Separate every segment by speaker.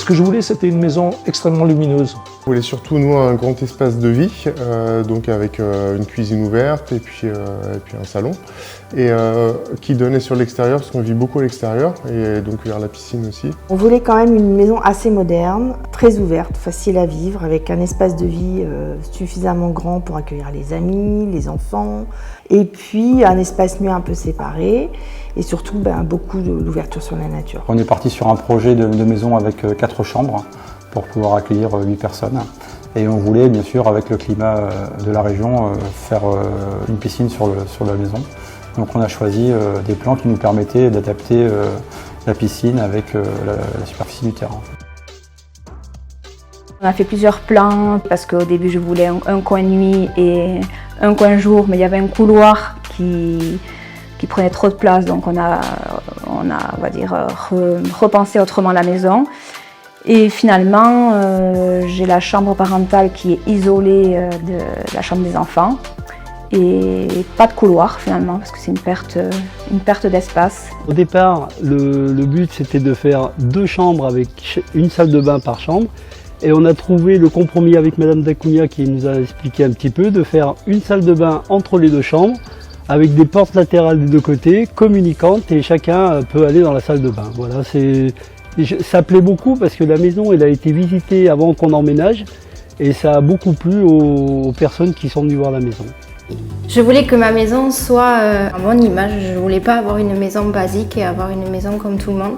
Speaker 1: Ce que je voulais, c'était une maison extrêmement lumineuse.
Speaker 2: On voulait surtout, nous, un grand espace de vie, donc avec une cuisine ouverte et puis un salon, et qui donnait sur l'extérieur, parce qu'on vit beaucoup à l'extérieur, et donc vers la piscine aussi.
Speaker 3: On voulait quand même une maison assez moderne, très ouverte, facile à vivre, avec un espace de vie suffisamment grand pour accueillir les amis, les enfants, et puis un espace mieux un peu séparé, et surtout beaucoup d'ouverture sur la nature.
Speaker 4: On est parti sur un projet de maison avec 4 chambres pour pouvoir accueillir 8 personnes. Et on voulait bien sûr, avec le climat de la région, faire une piscine sur la maison. Donc on a choisi des plans qui nous permettaient d'adapter la piscine avec la superficie du terrain.
Speaker 5: On a fait plusieurs plans parce qu'au début je voulais un coin nuit et un coin jour, mais il y avait un couloir qui prenait trop de place, donc on a on va dire, repensé autrement la maison. Et finalement, j'ai la chambre parentale qui est isolée de la chambre des enfants et pas de couloir finalement parce que c'est une perte d'espace.
Speaker 6: Au départ, le but c'était de faire 2 chambres avec une salle de bain par chambre. Et on a trouvé le compromis avec Madame Dacunha qui nous a expliqué un petit peu de faire une salle de bain entre les 2 chambres avec des portes latérales des 2 côtés, communicantes, et chacun peut aller dans la salle de bain. Voilà, ça plaît beaucoup parce que la maison elle a été visitée avant qu'on emménage et ça a beaucoup plu aux personnes qui sont venues voir la maison.
Speaker 7: Je voulais que ma maison soit à mon image, je voulais pas avoir une maison basique et avoir une maison comme tout le monde.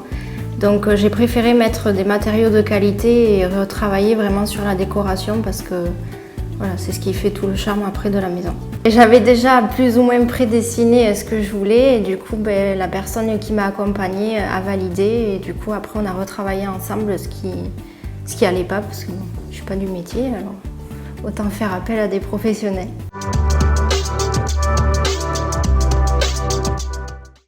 Speaker 7: Donc j'ai préféré mettre des matériaux de qualité et retravailler vraiment sur la décoration parce que voilà, c'est ce qui fait tout le charme après de la maison. J'avais déjà plus ou moins prédessiné ce que je voulais et du coup la personne qui m'a accompagnée a validé et du coup après on a retravaillé ensemble ce qui allait pas parce que bon, je suis pas du métier, alors autant faire appel à des professionnels.